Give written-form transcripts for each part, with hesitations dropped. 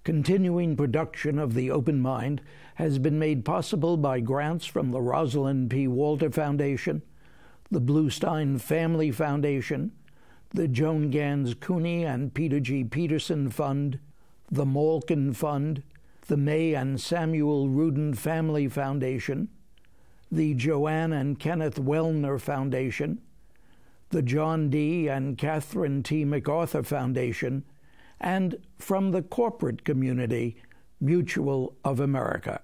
Continuing production of The Open Mind has been made possible by grants from the Rosalind P. Walter Foundation, the Bluestein Family Foundation, the Joan Gans CUNY and Peter G. Peterson Fund, the Malkin Fund, the May and Samuel Rudin Family Foundation, the Joanne and Kenneth Wellner Foundation, the John D. and Catherine T. MacArthur Foundation, and from the corporate community, Mutual of America.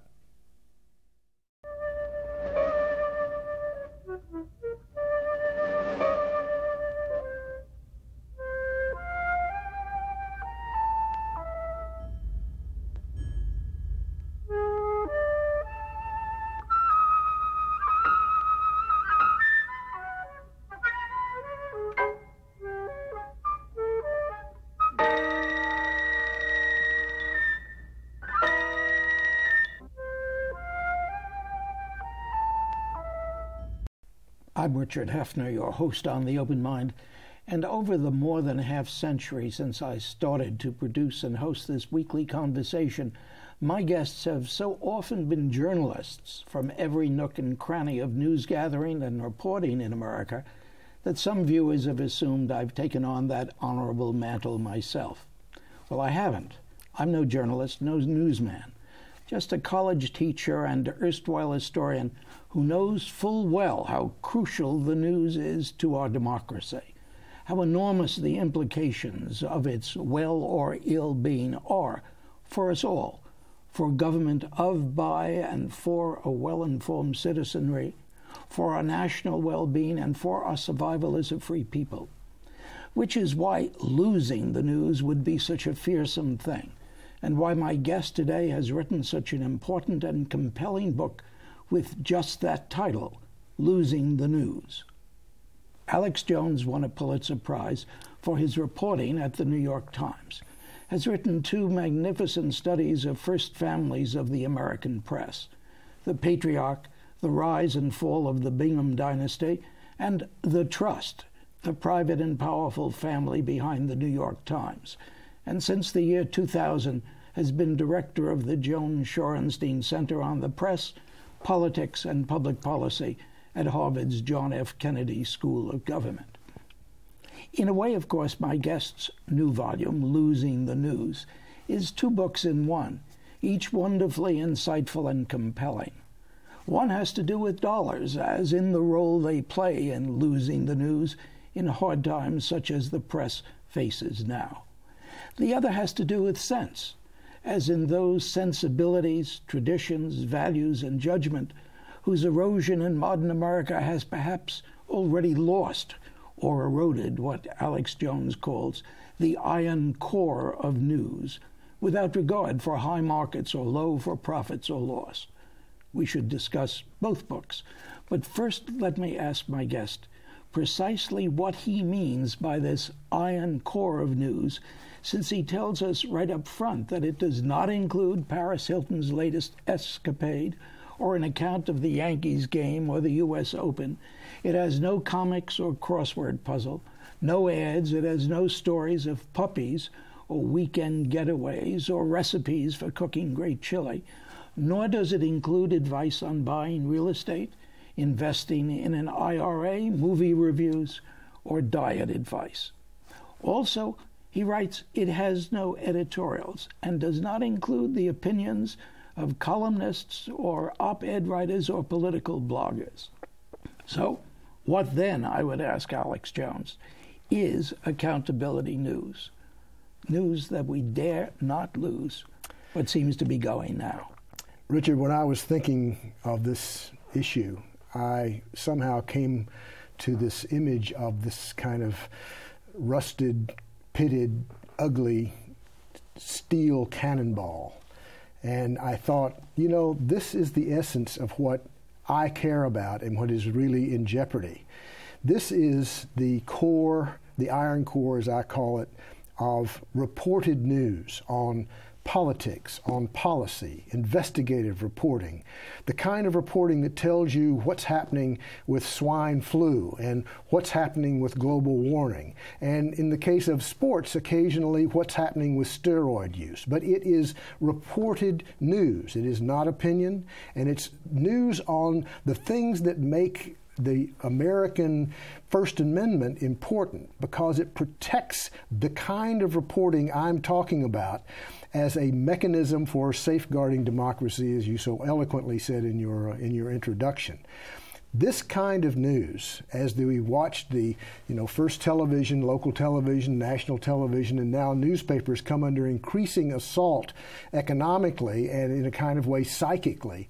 I'm Richard Heffner, your host on The Open Mind, and over the more than half century since I started to produce and host this weekly conversation, my guests have so often been journalists from every nook and cranny of news gathering and reporting in America that some viewers have assumed I've taken on that honorable mantle myself. Well, I haven't. I'm no journalist, no newsman, just a college teacher and erstwhile historian who knows full well how crucial the news is to our democracy, how enormous the implications of its well or ill being are for us all, for government of, by, and for a well-informed citizenry, for our national well-being, and for our survival as a free people. Which is why losing the news would be such a fearsome thing, and why my guest today has written such an important and compelling book with just that title, Losing the News. Alex Jones won a Pulitzer Prize for his reporting at the New York Times, has written two magnificent studies of first families of the American press, The Patriarch, The Rise and Fall of the Bingham Dynasty, and The Trust, the private and powerful family behind the New York Times, and since the year 2000 has been director of the Joan Shorenstein Center on the Press, Politics and Public Policy at Harvard's John F. Kennedy School of Government. In a way, of course, my guest's new volume, Losing the News, is two books in one, each wonderfully insightful and compelling. One has to do with dollars, as in the role they play in losing the news in hard times such as the press faces now. The other has to do with sense, as in those sensibilities, traditions, values, and judgment whose erosion in modern America has perhaps already lost or eroded what Alex Jones calls the iron core of news, without regard for high markets or low for profits or loss. We should discuss both books, but first let me ask my guest precisely what he means by this iron core of news, since he tells us right up front that it does not include Paris Hilton's latest escapade or an account of the Yankees game or the U.S. Open. It has no comics or crossword puzzle, no ads. It has no stories of puppies or weekend getaways or recipes for cooking great chili, nor does it include advice on buying real estate, investing in an IRA, movie reviews, or diet advice. Also, he writes, it has no editorials and does not include the opinions of columnists or op-ed writers or political bloggers. So, what then, I would ask Alex Jones, is accountability news? News that we dare not lose, what seems to be going now. Richard, when I was thinking of this issue, I somehow came to this image of this kind of rusted, pitted, ugly steel cannonball. And I thought, you know, this is the essence of what I care about and what is really in jeopardy. This is the core, the iron core as I call it, of reported news on politics, on policy, investigative reporting, the kind of reporting that tells you what's happening with swine flu and what's happening with global warming, and in the case of sports, occasionally what's happening with steroid use. But it is reported news. It is not opinion, and it's news on the things that make the American First Amendment important, because it protects the kind of reporting I'm talking about as a mechanism for safeguarding democracy, as you so eloquently said in your introduction. This kind of news, as we watched the first television, local television, national television, and now newspapers come under increasing assault economically and in a kind of way psychically,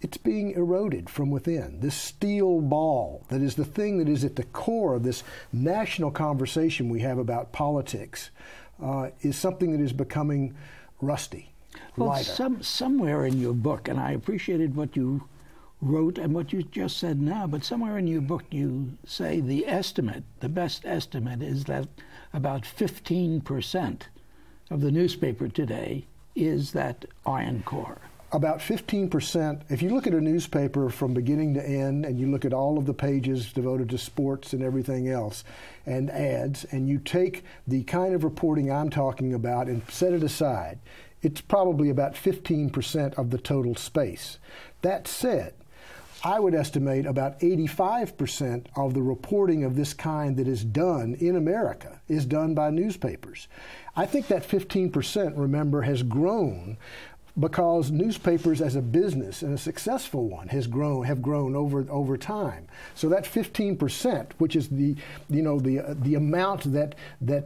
it's being eroded from within. This steel ball that is the thing that is at the core of this national conversation we have about politics is something that is becoming rusty, lighter. Well, somewhere in your book, and I appreciated what you wrote and what you just said now, but somewhere in your book you say the best estimate is that about 15% of the newspaper today is that iron core. About 15%, if you look at a newspaper from beginning to end and you look at all of the pages devoted to sports and everything else and ads, and you take the kind of reporting I'm talking about and set it aside, it's probably about 15% of the total space. That said, I would estimate about 85% of the reporting of this kind that is done in America is done by newspapers. I think that 15%, remember, has grown because newspapers as a business, and a successful one, have grown over time. So that 15%, which is the amount that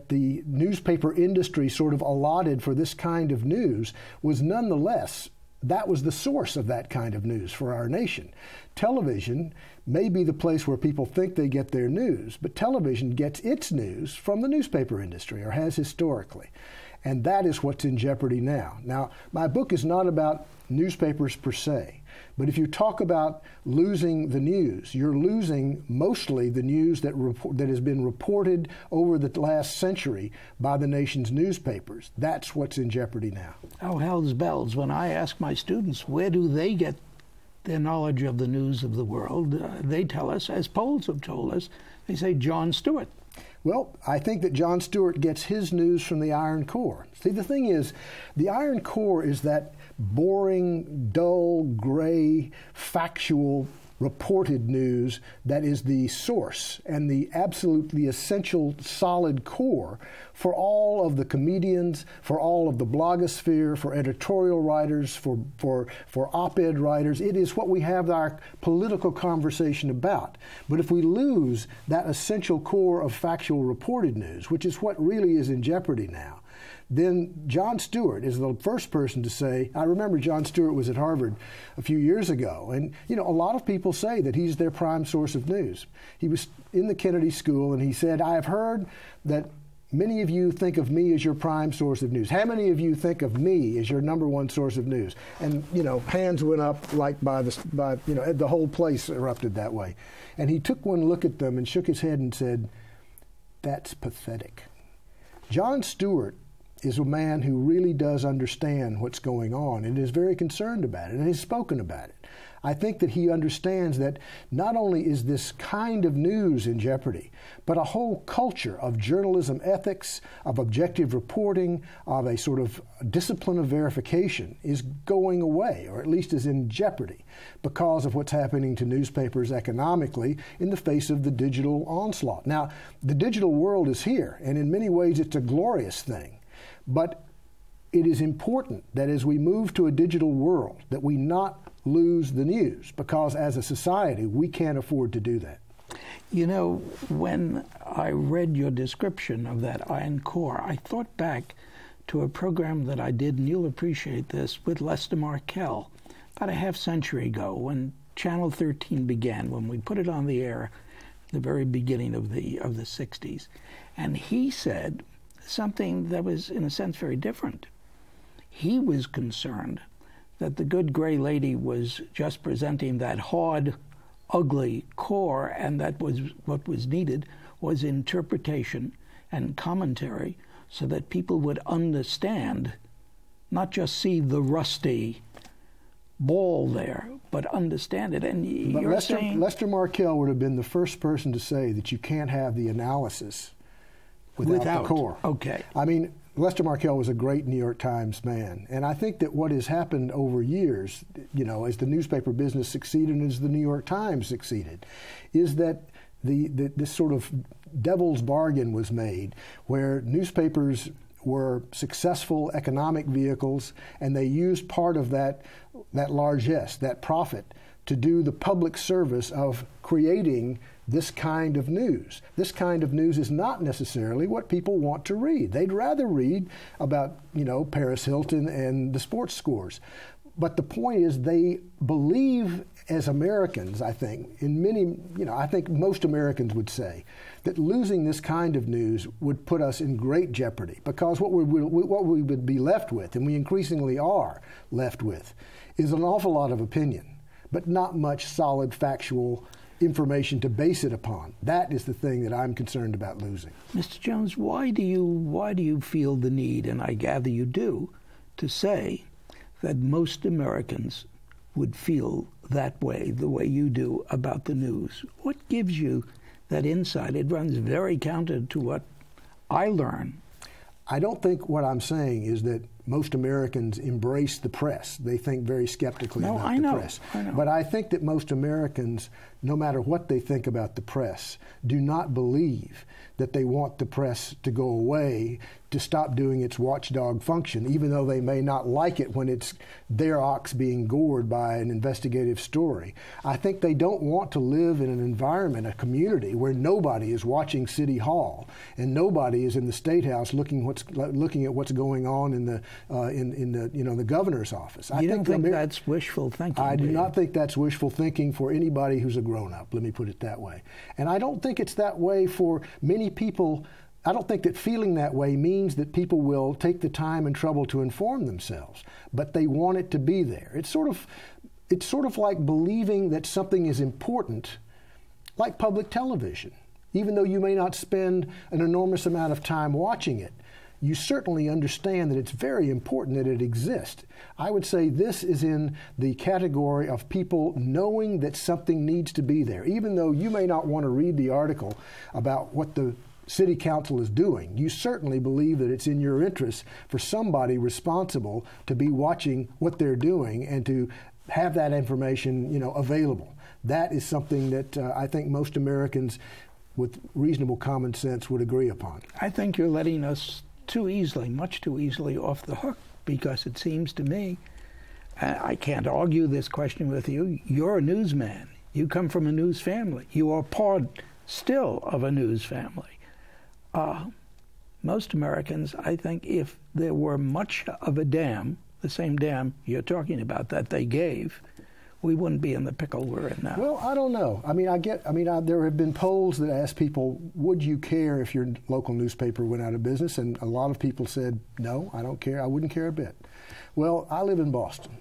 the newspaper industry sort of allotted for this kind of news, was nonetheless, that was the source of that kind of news for our nation. Television may be the place where people think they get their news, but television gets its news from the newspaper industry, or has historically. And that is what's in jeopardy now. Now, my book is not about newspapers per se, but if you talk about losing the news, you're losing mostly the news that has been reported over the last century by the nation's newspapers. That's what's in jeopardy now. Oh, hell's bells. When I ask my students where do they get their knowledge of the news of the world, they tell us, as polls have told us, they say Jon Stewart. Well, I think that Jon Stewart gets his news from the Iron Core. See, the thing is, the Iron Core is that boring, dull, gray, factual, reported news that is the source and the absolutely essential solid core for all of the comedians, for all of the blogosphere, for editorial writers, for op-ed writers. It is what we have our political conversation about. But if we lose that essential core of factual reported news, which is what really is in jeopardy now, then Jon Stewart is the first person to say, I remember Jon Stewart was at Harvard a few years ago, and a lot of people say that he's their prime source of news. He was in the Kennedy School, and he said, I have heard that many of you think of me as your prime source of news. How many of you think of me as your number one source of news? And, hands went up like the whole place erupted that way. And he took one look at them and shook his head and said, that's pathetic. Jon Stewart is a man who really does understand what's going on and is very concerned about it and has spoken about it. I think that he understands that not only is this kind of news in jeopardy, but a whole culture of journalism ethics, of objective reporting, of a sort of discipline of verification is going away, or at least is in jeopardy, because of what's happening to newspapers economically in the face of the digital onslaught. Now, the digital world is here, and in many ways it's a glorious thing. But it is important that as we move to a digital world, that we not lose the news, because as a society, we can't afford to do that. When I read your description of that iron core, I thought back to a program that I did, and you'll appreciate this, with Lester Markel about a half century ago when Channel 13 began, when we put it on the air at the very beginning of the 60s. And he said something that was, in a sense, very different. He was concerned that the good gray lady was just presenting that hard, ugly core, and that was what was needed was interpretation and commentary so that people would understand not just see the rusty ball there, but understand it. And but you're saying Lester Markel would have been the first person to say that you can't have the analysis without the core. Okay. I mean, Lester Markel was a great New York Times man, and I think that what has happened over years, as the newspaper business succeeded and as the New York Times succeeded, is that this sort of devil's bargain was made where newspapers were successful economic vehicles, and they used part of that largesse, that profit, to do the public service of creating this kind of news. This kind of news is not necessarily what people want to read. They'd rather read about, Paris Hilton and the sports scores. But the point is they believe as Americans, I think, I think most Americans would say that losing this kind of news would put us in great jeopardy, because what we would be left with, and we increasingly are left with, is an awful lot of opinion, but not much solid factual information to base it upon. That is the thing that I'm concerned about losing. Mr. Jones, why do you feel the need, and I gather you do, to say that most Americans would feel that way, the way you do, about the news? What gives you that insight? It runs very counter to what I learn. I don't think what I'm saying is that most Americans embrace the press. They think very skeptically about the press. I know. But I think that most Americans, no matter what they think about the press, do not believe that they want the press to go away, to stop doing its watchdog function, even though they may not like it when it's their ox being gored by an investigative story. I think they don't want to live in an environment, a community, where nobody is watching City Hall and nobody is in the State House looking at what's going on in the governor's office. You don't think that's wishful thinking? I do not think that's wishful thinking for anybody who's a grown-up, let me put it that way. And I don't think it's that way for many people. I don't think that feeling that way means that people will take the time and trouble to inform themselves, but they want it to be there. It's sort of like believing that something is important, like public television. Even though you may not spend an enormous amount of time watching it, you certainly understand that it's very important that it exists. I would say this is in the category of people knowing that something needs to be there. Even though you may not want to read the article about what the City Council is doing, you certainly believe that it's in your interest for somebody responsible to be watching what they're doing and to have that information, available. That is something that I think most Americans with reasonable common sense would agree upon. I think you're letting us much too easily off the hook, because it seems to me, I can't argue this question with you, you're a newsman. You come from a news family. You are part still of a news family. Most Americans, I think, if there were much of a dam, the same dam you're talking about that they gave, we wouldn't be in the pickle we're in now. Well, I don't know. There have been polls that asked people, would you care if your local newspaper went out of business? And a lot of people said, no, I don't care. I wouldn't care a bit. Well, I live in Boston.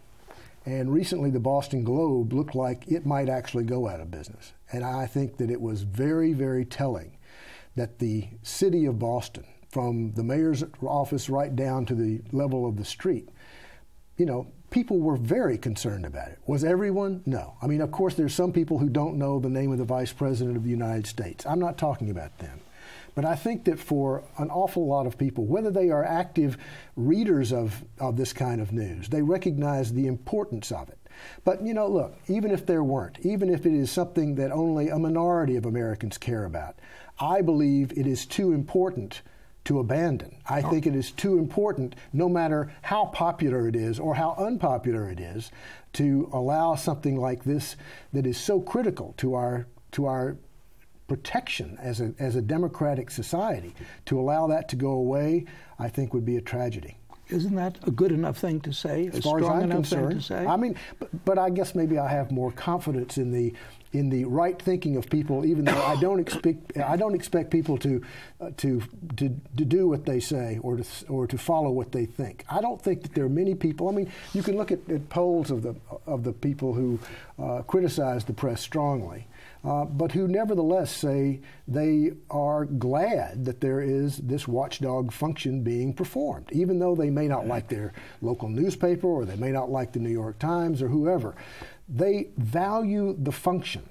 And recently the Boston Globe looked like it might actually go out of business. And I think that it was very, very telling that the city of Boston, from the mayor's office right down to the level of the street, people were very concerned about it. Was everyone? No. Of course, there's some people who don't know the name of the Vice President of the United States. I'm not talking about them. But I think that for an awful lot of people, whether they are active readers of this kind of news, they recognize the importance of it. But, look, even if there weren't, even if it is something that only a minority of Americans care about, I believe it is too important to abandon. I think it is too important, no matter how popular it is or how unpopular it is, to allow something like this that is so critical to our protection as a democratic society. To allow that to go away, I think would be a tragedy. Isn't that a good enough thing to say? As far as I'm concerned, but I guess maybe I have more confidence in the right thinking of people, even though I don't expect people to do what they say or to follow what they think. I don't think that there are many people. You can look at polls of the people who criticize the press strongly. but who nevertheless say they are glad that there is this watchdog function being performed, even though they may not like their local newspaper or they may not like the New York Times or whoever. They value the function,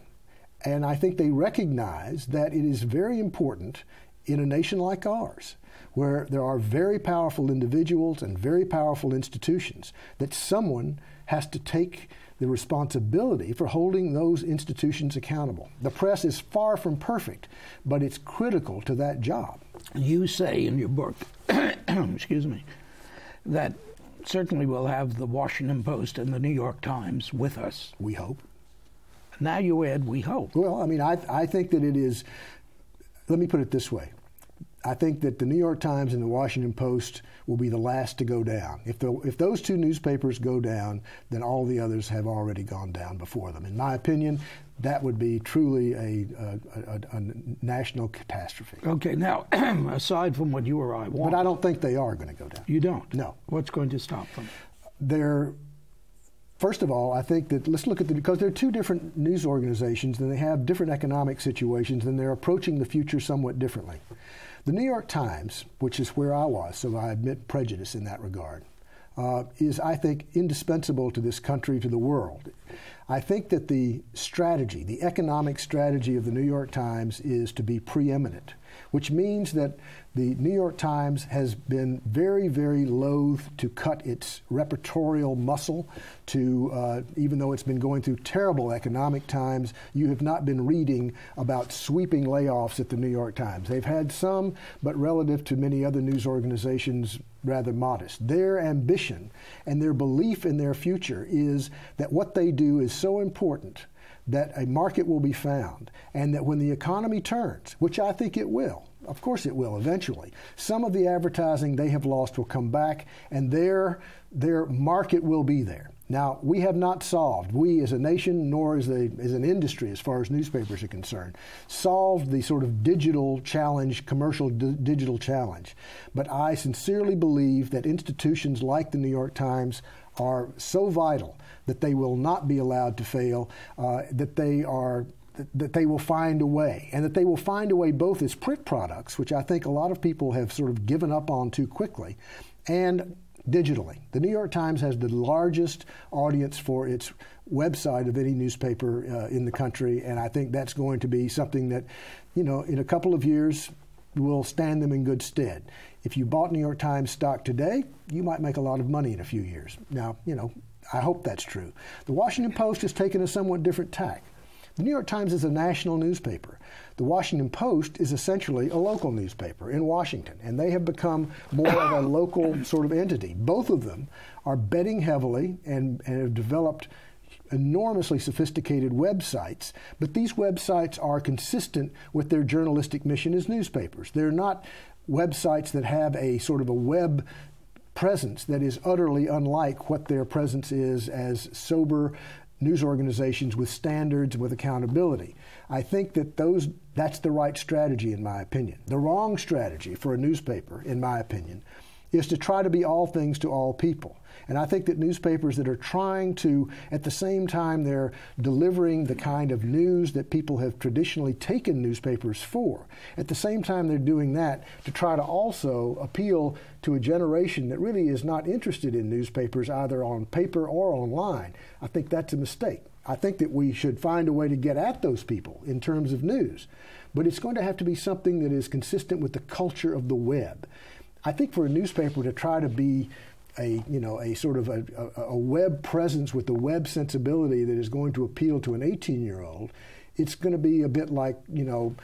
and I think they recognize that it is very important in a nation like ours, where there are very powerful individuals and very powerful institutions, that someone has to take the responsibility for holding those institutions accountable. The press is far from perfect, but it's critical to that job. You say in your book, excuse me, that certainly we'll have the Washington Post and the New York Times with us. We hope. Now you add, we hope. Well, I mean, I think that it is, let me put it this way. I think that the New York Times and the Washington Post will be the last to go down. If those two newspapers go down, then all the others have already gone down before them. In my opinion, that would be truly a national catastrophe. Okay, now, aside from what you or I want. But I don't think they are going to go down. You don't? No. What's going to stop them? First of all, I think that let's look at because they're two different news organizations and they have different economic situations and they're approaching the future somewhat differently. The New York Times, which is where I was, so I admit prejudice in that regard, is, I think, indispensable to this country, to the world. I think that the strategy, the economic strategy of the New York Times is to be preeminent, which means that the New York Times has been very, very loath to cut its repertorial muscle to, even though it's been going through terrible economic times, you have not been reading about sweeping layoffs at the New York Times. They've had some, but relative to many other news organizations, rather modest. Their ambition and their belief in their future is that what they do is so important that a market will be found, and that when the economy turns, which I think it will, of course it will eventually, some of the advertising they have lost will come back, and their market will be there. Now, we have not solved, we as a nation, nor as an industry as far as newspapers are concerned, solved the sort of digital challenge, commercial digital challenge. But I sincerely believe that institutions like the New York Times are so vital that they will not be allowed to fail, that they will find a way, and that they will find a way both as print products, which I think a lot of people have sort of given up on too quickly, and digitally. The New York Times has the largest audience for its website of any newspaper in the country, and I think that's going to be something that, you know, in a couple of years will stand them in good stead. If you bought New York Times stock today, you might make a lot of money in a few years. Now, you know, I hope that's true. The Washington Post has taken a somewhat different tack. The New York Times is a national newspaper. The Washington Post is essentially a local newspaper in Washington, and they have become more of a local sort of entity. Both of them are betting heavily and have developed enormously sophisticated websites, but these websites are consistent with their journalistic mission as newspapers. They're not websites that have a sort of a web presence that is utterly unlike what their presence is as sober news organizations with standards, with accountability. I think that that's the right strategy, in my opinion. The wrong strategy for a newspaper, in my opinion, is to try to be all things to all people. And I think that newspapers that are trying to, at the same time they're delivering the kind of news that people have traditionally taken newspapers for, at the same time they're doing that to try to also appeal to a generation that really is not interested in newspapers either on paper or online. I think that's a mistake. I think that we should find a way to get at those people in terms of news. But it's going to have to be something that is consistent with the culture of the web. I think for a newspaper to try to be a sort of a web presence with the web sensibility that is going to appeal to an 18-year-old, it's going to be a bit like, you know,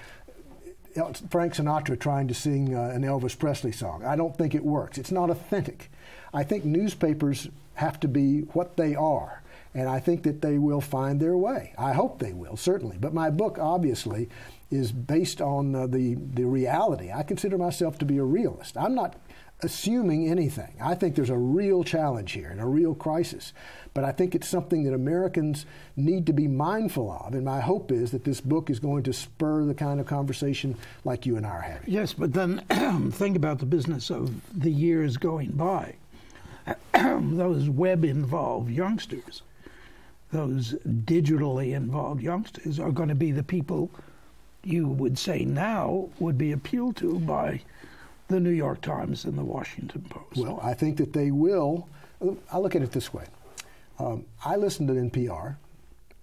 Frank Sinatra trying to sing an Elvis Presley song. I don't think it works. It's not authentic. I think newspapers have to be what they are, and I think that they will find their way. I hope they will, certainly. But my book, obviously, is based on the reality. I consider myself to be a realist. I'm not assuming anything. I think there's a real challenge here and a real crisis. But I think it's something that Americans need to be mindful of. And my hope is that this book is going to spur the kind of conversation like you and I are having. Yes, but then think about the business of the years going by. Those web-involved youngsters, those digitally involved youngsters are going to be the people you would say now would be appealed to by the New York Times and the Washington Post? Well, I think that they will. I look at it this way. I listen to NPR.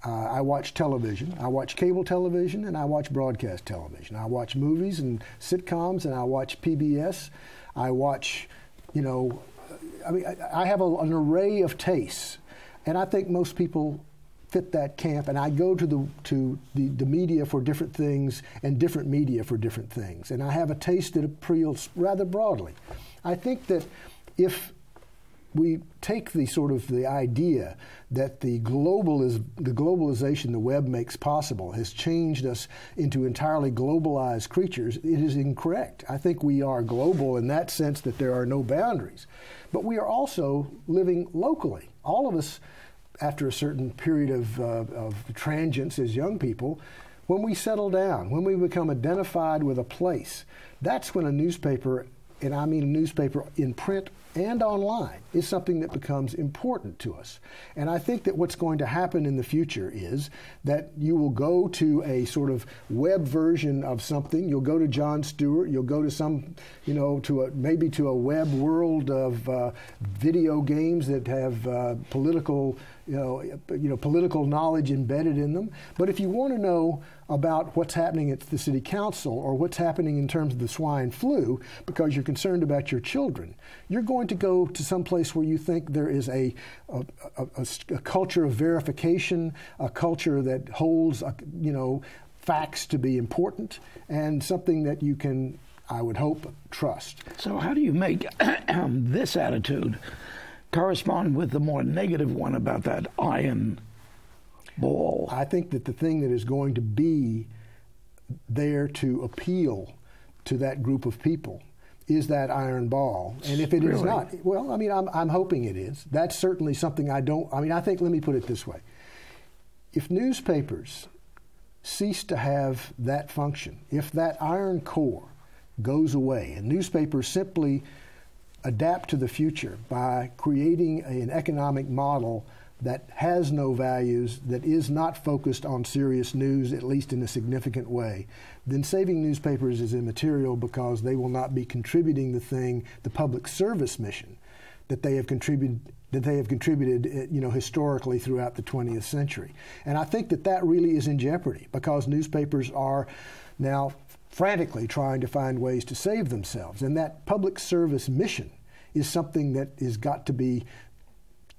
I watch television. I watch cable television, and I watch broadcast television. I watch movies and sitcoms, and I watch PBS. I watch, I have an array of tastes, and I think most people fit that camp. And I go to the media for different things and different media for different things, and I have a taste that appeals rather broadly. I think that if we take the idea that the globalization the web makes possible has changed us into entirely globalized creatures, it is incorrect. I think we are global in that sense that there are no boundaries. But we are also living locally. All of us, after a certain period of transience as young people, when we settle down, when we become identified with a place, that's when a newspaper, and I mean a newspaper in print and online, is something that becomes important to us. And I think that what's going to happen in the future is that you will go to a sort of web version of something. You'll go to Jon Stewart. You'll go to some, maybe to a web world of video games that have political knowledge embedded in them. But if you want to know about what's happening at the city council or what's happening in terms of the swine flu because you're concerned about your children, you're going to go to some place where you think there is a culture of verification, a culture that holds, facts to be important, and something that you can, I would hope, trust. So how do you make this attitude correspond with the more negative one about that iron ball? I think that the thing that is going to be there to appeal to that group of people is that iron ball. And if it is not, well, I'm hoping it is. That's certainly something I think, let me put it this way. If newspapers cease to have that function, if that iron core goes away and newspapers simply adapt to the future by creating an economic model that has no values, that is not focused on serious news, at least in a significant way, then saving newspapers is immaterial because they will not be contributing the public service mission that they have contributed historically throughout the 20th century. And I think that really is in jeopardy because newspapers are now frantically trying to find ways to save themselves. And that public service mission is something that has got to be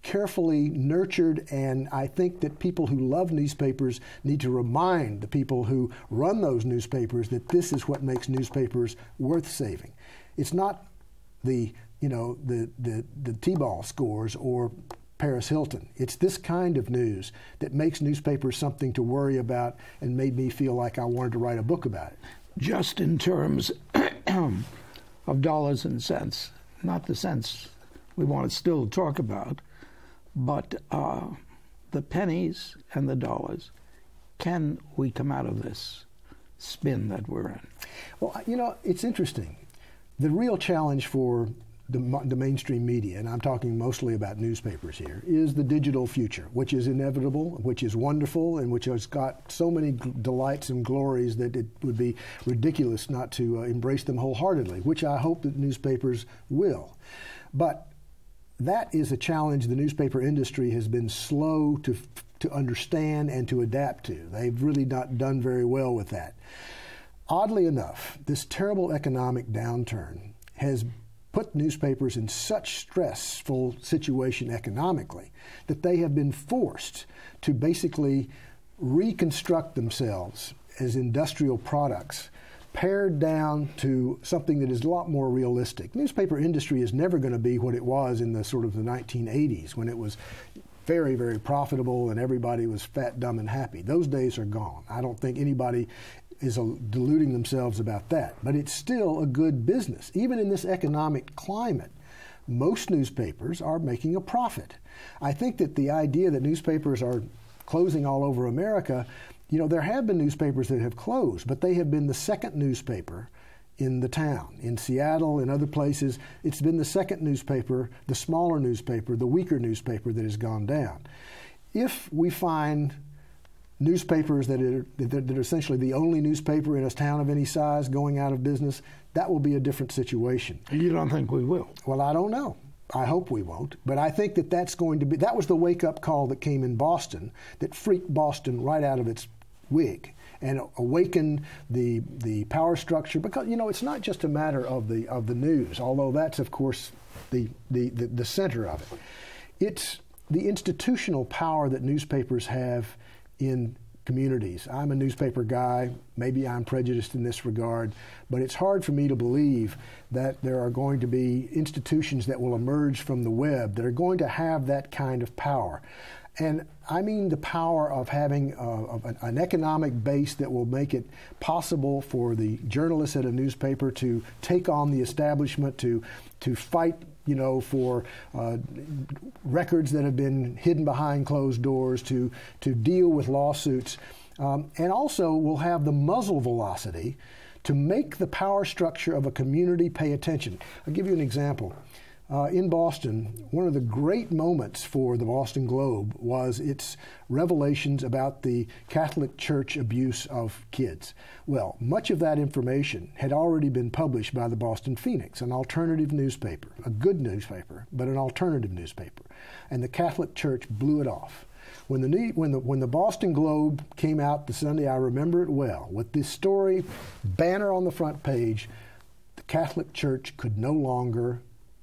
carefully nurtured, and I think that people who love newspapers need to remind the people who run those newspapers that this is what makes newspapers worth saving. It's not the T-ball scores or Paris Hilton. It's this kind of news that makes newspapers something to worry about and made me feel like I wanted to write a book about it. Just in terms of dollars and cents, not the cents we want to still talk about, but the pennies and the dollars. Can we come out of this spin that we're in? Well, it's interesting. The real challenge for the mainstream media, and I'm talking mostly about newspapers here, is the digital future, which is inevitable, which is wonderful, and which has got so many delights and glories that it would be ridiculous not to embrace them wholeheartedly, which I hope that newspapers will. But that is a challenge the newspaper industry has been slow to understand and to adapt to. They've really not done very well with that. Oddly enough, this terrible economic downturn has put newspapers in such stressful situation economically that they have been forced to basically reconstruct themselves as industrial products, pared down to something that is a lot more realistic. Newspaper industry is never going to be what it was in the sort of the 1980s when it was very, very profitable and everybody was fat, dumb, and happy. Those days are gone. I don't think anybody is deluding themselves about that. But it's still a good business. Even in this economic climate, most newspapers are making a profit. I think that the idea that newspapers are closing all over America, there have been newspapers that have closed, but they have been the second newspaper in the town. In Seattle, in other places, it's been the second newspaper, the smaller newspaper, the weaker newspaper that has gone down. if we find newspapers that are essentially the only newspaper in a town of any size going out of business, that will be a different situation. You don't think we will? Well, I don't know. I hope we won't. But I think that was the wake-up call that came in Boston that freaked Boston right out of its wig and awakened the power structure. Because, it's not just a matter of the news, although that's, of course, the center of it. It's the institutional power that newspapers have in communities. I'm a newspaper guy. Maybe I'm prejudiced in this regard, but it's hard for me to believe that there are going to be institutions that will emerge from the web that are going to have that kind of power. And I mean the power of having an economic base that will make it possible for the journalists at a newspaper to take on the establishment, to fight for records that have been hidden behind closed doors, to deal with lawsuits. And also will have the muzzle velocity to make the power structure of a community pay attention. I'll give you an example. In Boston, one of the great moments for the Boston Globe was its revelations about the Catholic Church abuse of kids. Well, much of that information had already been published by the Boston Phoenix, an alternative newspaper, a good newspaper, but an alternative newspaper. And the Catholic Church blew it off. When the Boston Globe came out the Sunday, I remember it well, with this story, banner on the front page, the Catholic Church could no longer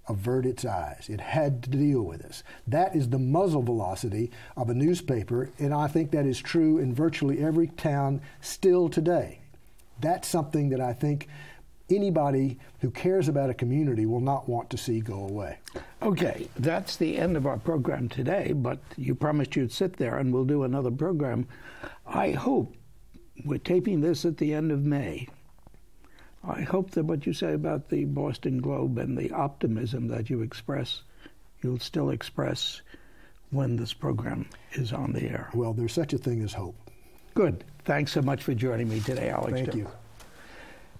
avert its eyes. It had to deal with this. That is the muzzle velocity of a newspaper, and I think that is true in virtually every town still today. That's something that I think anybody who cares about a community will not want to see go away. Okay, that's the end of our program today, but you promised you'd sit there and we'll do another program. I hope, we're taping this at the end of May, I hope that what you say about the Boston Globe and the optimism that you express, you'll still express when this program is on the air. Well, there's such a thing as hope. Good. Thanks so much for joining me today, Alex. Thank you.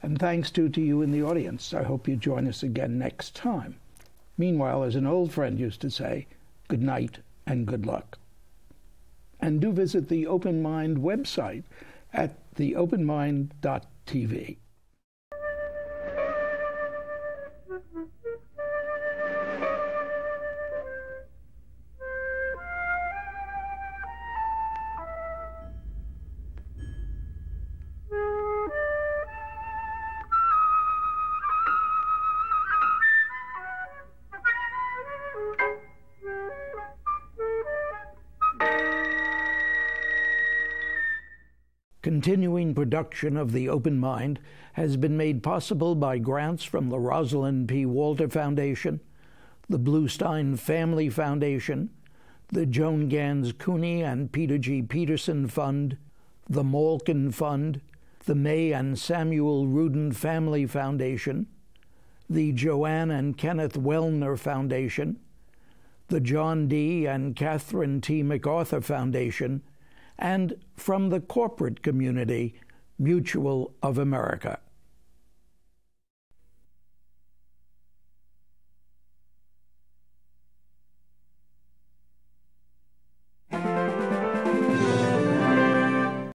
And thanks to you in the audience. I hope you join us again next time. Meanwhile, as an old friend used to say, good night and good luck. And do visit the Open Mind website at theopenmind.tv. Continuing production of The Open Mind has been made possible by grants from the Rosalind P. Walter Foundation, the Bluestein Family Foundation, the Joan Gans CUNY and Peter G. Peterson Fund, the Malkin Fund, the May and Samuel Rudin Family Foundation, the Joanne and Kenneth Wellner Foundation, the John D. and Catherine T. MacArthur Foundation, and from the corporate community, Mutual of America.